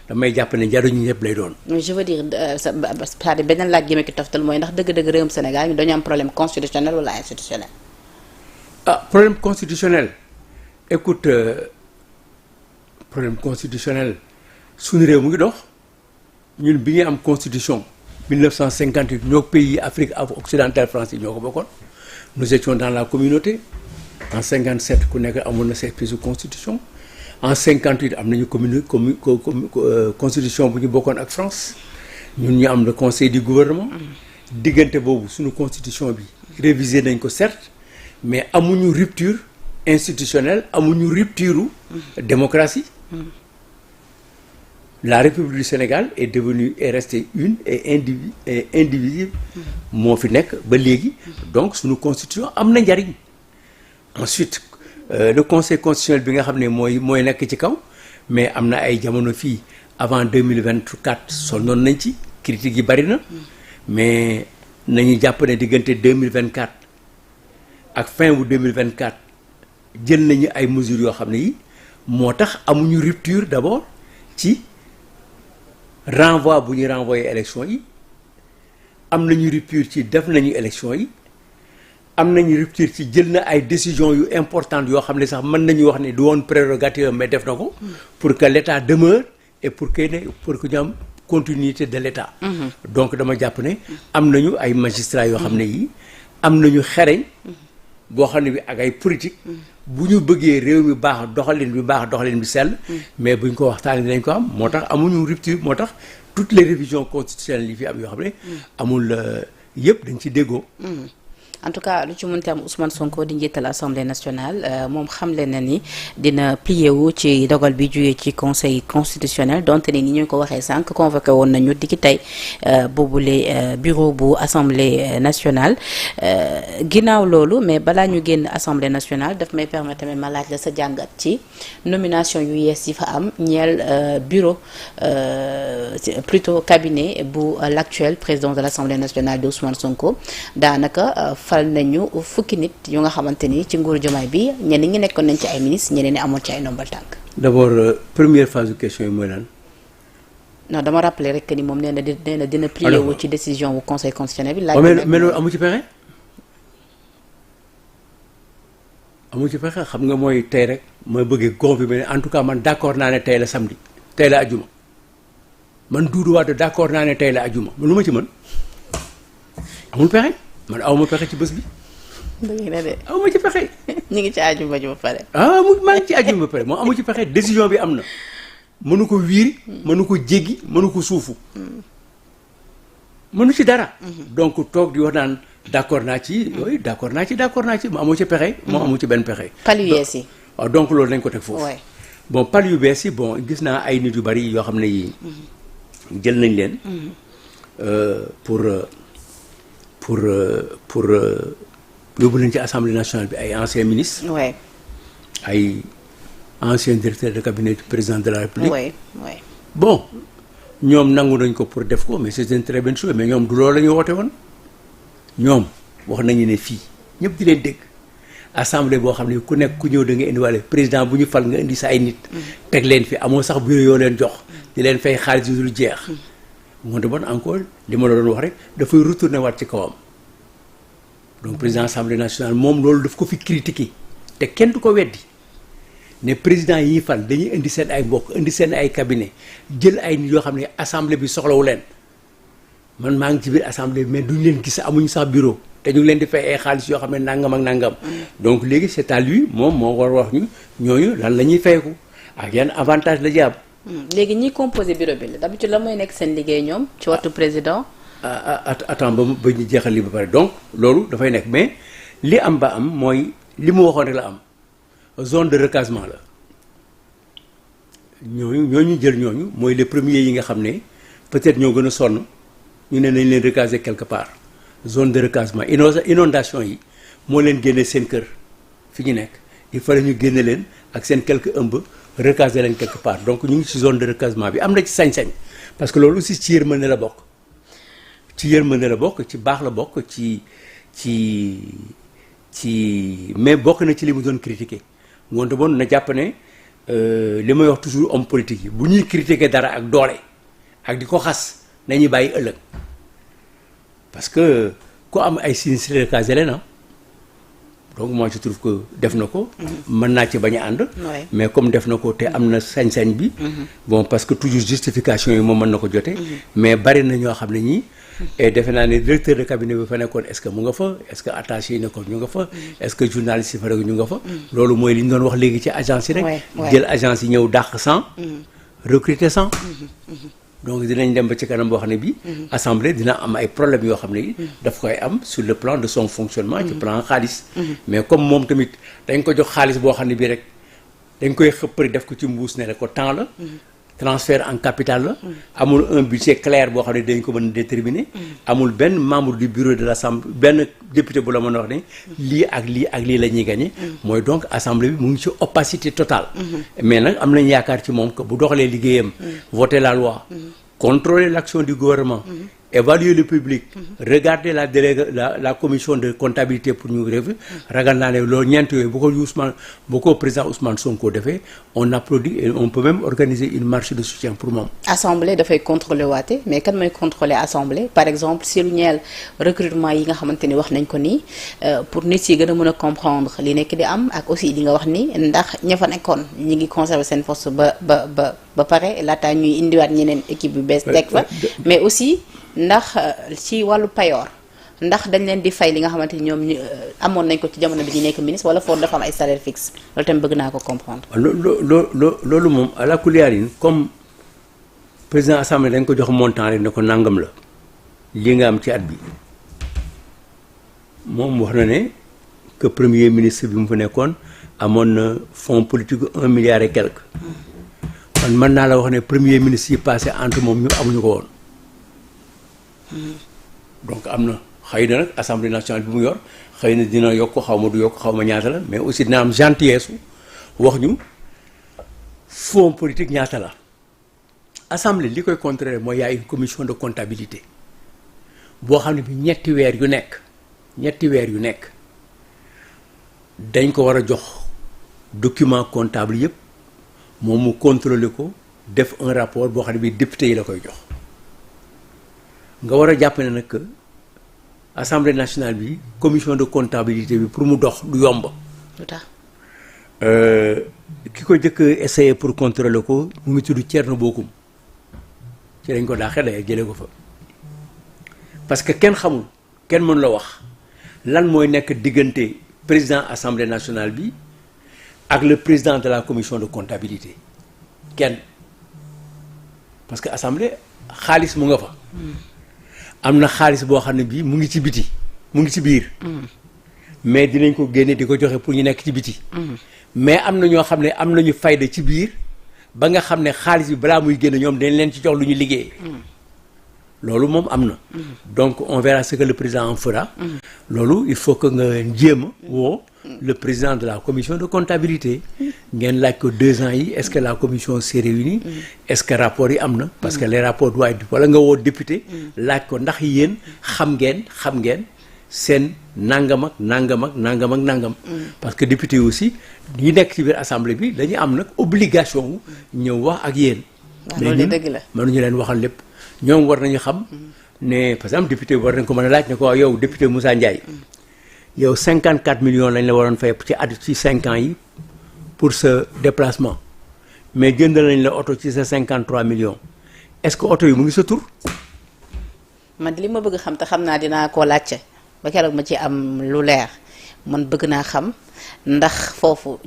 damay jàpp ne njariñu ñëpp lay doon. je veux dire c'est-à-dire beneen laaj gi ma ki toftal mooy ndax dëgg-dëgg réewum Sénégal ñu dañu am problème constitutionnel wala institutionnel. Problème constitutionnel écoute problème constitutionnel suñu réew mu ngi dox ñun bi ñuy am constitution 1958 ñoo pays Afrique occidentale français ñoo ko bokkoon nous étions dans la communauté en 57 ku nekk amoon na sa espèce de constitution en 58 am nañu constitution bu ñu bokkoon ak France ñun ñu am le conseil du gouvernement diggante boobu suñu constitution bi révisé nañ ko certes mais amuñu rupture institutionnelle amuñu rupture démocratie. La République du Sénégal est restée une et indivisible moo fi nekk ba léegi donc suñu constitution am na njariñ ensuite le conseil constitutionnel bi nga xam ne mooy nekk ci kaw mais am na ay jamono fii avant 2024 sonnoon nañ ci critiques yi bari na mais nañu jàpp ne diggante 2024 ak fin bu 2024 jël nañu ay mesures yoo xam ne yi moo tax amuñu rupture d'abord ci renvoi bu ñu renvoyé élection yi am nañu rupture ci def nañu élection yi am nañu rupture ci jël na ay décisions yu importantes yoo xam ne sax mën nañu wax ne du woon prérogative mais def na ko pour que l'État demeure et pour que ñu am continuité de l'État. Donc dama jàpp ne am nañu ay magistrats yoo xam ne yi am nañu xereñ boo xam ne bi ak ay politique bu ñu bëggee réew mi baax doxalin bi sell mais buñ ko waxtaanee dinañ ko am moo tax amuñu rupture moo tax toutes les révisions constitutionnelles yi fi am yoo xam ne amul yëpp dañ ci déggoo. En tout cas lu ci mënti am Ousmane Sonko di njiital Assemblée nationale moom xamle na ni dina plié wu ci dogal bi jugee ci conseil constitutionnel donte ni ñu ko waxee sànq convoqué woon nañu dikki tey boobule bureau bu Assemblée nationale ginnaaw loolu mais balaa ñu génn Assemblée nationale daf may permettre tamit ma laaj la sa jàngat ci nomination yu yees yi fa am ñeel bureau plutôt cabinet bu l'actuel président de l'Assemblée nationale de Ousmane Sonko daanaka fal nañu fukki nit yu nga xamante ni ci nguuru Diomaye bi ñeneen ñi nekkoon nañ ci ay ministre ñeneen ñi amoon ci ay ndombal tànk. D'abord première phase de question yi mooy lan. non dama rappelé rek que ni moom nee na dina plié wu ci décision wu conseil constitutionnel bi. laaj mais loolu amu ci pexe. amu ci pexe xam nga mooy tey rek ma bëggee confirmer en tout cas man d'accord naa ne tey la samedi tey la ajuma man Doudou Wade d'accord naa ne tey la ajuma man lu ma ci mën amul pexe. man awma pexe ci bés bi. dëgg la de. awma ci pexe. ñu ngi ci àjjuma ji ba pare. maa ngi ci àjjuma ba pare moom amu ci pexe décision bi am na. mënu ko wiiri. mënu ko jéggi mënu ko suufu. mënu ci dara. donc toog di wax naan d'accord naa ci. yooyu d'accord naa ci mu amu ci pexe. moom amu ci benn pexe. pal yu yees yi. waaw donc loolu dañ ko teg foofu. bon pal yu bees yi bon gis naa ay nit yu bari yoo xam ne yi jël nañ leen. pour yóbbu nañ ci assemblée nationale bi ay anciens ministres. ay anciens directeurs de cabinet du président de la république. bon ñoom nangu nañ ko pour def ko mais c'est une très bonne chose mais ñoom du loolu la ñu woote woon ñoom wax nañu ne fii ñëpp di leen dégg assemblée boo xam ne ku nekk ku ñëw da nga indiwaale président bu ñu fal nga indi sa ay nit. teg leen fi amoo sax bureau yoo leen jox. di leen fay xaalis yu dul jeex. moo de bon encore li ma la doon wax rek dafay retourner waat ci kawam donc président assemblée nationale moom loolu daf ko fi critiquer te kenn du ko weddi ne président yi fal dañuy indi seen ay mbokk indi seen ay cabinet jël ay nit yoo xam ne assemblée bi soxlawu leen man maa ngi ci biir assemblée bi mais duñ leen gis amuñu sax bureau te ñu ngi leen di fay ay xaalis yoo xam ne nangam ak nangam donc léegi c'est à lui moom moo war wax ñu ñooñu lan la ñuy fayeku ak yan avantage la jàpp. léegi ñi composé bureau bi la d'habitude la mooy nekk seen liggéey ñoom ci waxtu président. attends ba ñu jeexal li ba pare donc loolu dafay nekk mais li am ba am mooy li mu waxoon rek la am zone de recasement la ñooñu jël ñooñu mooy les premiers yi nga xam ne peut-être ñoo gën a sonn ñu ne nañ leen recaser quelque part zone de recasement inondation yi moo leen génne seen kër fi ñu nekk il fallait ñu génne leen ak seen quelque ëmb. recaser leen quelque part donc ñu ngi ci zone de recasement bi am na ci sañ-sañ parce que loolu aussi ci yërmande la bokk ci baax la bokk ci mais bokk na ci li mu doon critiquer ngoonte bon na jàpp ne li may wax toujours homme politique yi bu ñuy critiquer dara ak doole ak di ko xas nañuy bàyyi ëllëg parce que ku am ay sinistre de cas na donc moi je trouve que def na ko. mën naa ci bañ a ànd. mais comme def na ko te am na sañ-sañ bi. bon parce que toujours justification yi moom mën na ko jote. mais bari na ñoo xam ne ñii. et defe naa ne directeur de cabinet bi fa nekkoon est-ce que mu nga fa est-ce que attaché yi nekkoon ñu nga fa. est-ce que journaliste yi fa rek ñu nga fa. loolu mooy li ñu doon wax léegi ci agence yi rek. jël agence yi ñëw dàq 100. recruter 100. donc dinañ dem ba ci kanam boo xam ne bii. assemblée dina am ay problèmes yoo xam ne yi daf koy am sur le plan de son fonctionnement. ci plan xaalis. mais comme moom tamit dañ ko jox xaalis boo xam ne bii rek dañ koy xëppari def ko ci mbuus ne rek ko temps la. transfert en capital la. amul un budget clair boo xam ne dañ ko mën a déterminer. amul benn membre du bureau de l'assemblée benn député bu la mën a wax ne. lii ak lii ak lii la ñuy gagné. mooy donc assemblée bi mu ngi ci opacité totale. mais nag am nañ yaakaar ci moom que bu doxalee liggéeyam. voter la loi. contrôler l'action du gouvernement. évaluer le public. regarder la commission de comptabilité pour ñu revue. ragal naa ne loolu ñeent yooyu bu ko président Ousmane Sonko defee on applaudit et on peut même organiser une marche de soutien pour moom. assemblée dafay contrôler waate mais kan mooy contrôler assemblée par exemple si lu ñeel recrutement yi nga xamante ni wax nañ ko nii pour nit yi gën a mën a comprendre li nekk di am ak aussi li nga wax ni ndax ña fa nekkoon ñi ngi conserver seen poste ba pare laataa ñuy indiwaat ñeneen équipe yu bees teg fa mais aussi ndax ci wàllu payoor ndax dañ leen di fay li nga xamante ni ñoom ñu amoon nañ ko ci jamono bi ñu nekk ministre wala foofu dafa am ay salaire fixe loolu tamit bëgg naa ko comprendre. loolu moom à la kuliyaarin comme président assemblée dañ ko jox montant rek ne ko nangam la li nga am ci at bi moom wax na ne que premier ministre bi mu fa nekkoon amoon na fonds politique 1 milliard et quelque. man mën naa la wax ne premier ministre yi passé entre moom ñu amuñu ko woon. donc am na xëy na nag assemblée nationale bi mu yor xëy na dina yokk xaw ma du yokk xaw ma ñaata la mais aussi dina am gentillesse wax ñu fonds politique ñaata la. assemblée li koy contrôler mooy y a une commission de comptabilité boo xam ne bi ñetti weer yu nekk dañ ko war a jox document comptable yëpp moom mu contrôler ko def un rapport boo xam ne bi député yi la koy jox. nga war a jàpp ne nag que assemblée nationale bi commission de comptabilité bi pour mu dox du yomb. lu tax ki ko jëkk essayer pour contrôler ko mu ngi tudd Thierno Bocoum ci lañ ko daaxee day jëlee ko fa. parce que kenn xamul kenn mën la wax lan mooy nekk diggante président assemblée nationale bi ak le président de la commission de comptabilité kenn parce que assemblée xaalis mu nga fa. am na xaalis boo xam ne bii mu ngi ci biti mu ngi ci biir. mais dinañ ko génne di ko joxe pour ñu nekk ci biti. mais am na ñoo xam ne am nañu fayda ci biir ba nga xam ne xaalis bi balaa muy génne ñoom dañ leen ci jox lu ñu liggéey. loolu moom am na. donc on verra ce que le président en fera. loolu il faut que nga jéem a woo le président de la commission de comptabilité. ngeen laaj ko 2 ans yi est-ce que la commission s'est réunie. est-ce que rapport yi am na. parce que les rapports doivent être wala nga woo député. laaj ko ndax yéen xam ngeen seen nangam ak nangam. parce que député yi aussi ñi nekk ci biir assemblée bi dañuy am nag obligation ñëw wax ak yéen. loolu de dëgg la mais mënuñu leen waxal lépp. ñoom war nañu xam ne par exemple député war nañ ko mën a laaj ne ko yow député Moussa Ndiaye yow 54 millions lañ la waroon fay ci 5 ans yi pour ce déplacement mais jënd nañ la oto ci sa 53 millions est-ce que oto yi mu ngi sa tur. man li ma bëgg xam te xam naa dinaa koo laajte ba keroog ma ci am lu leer man bëgg naa xam ndax foofu.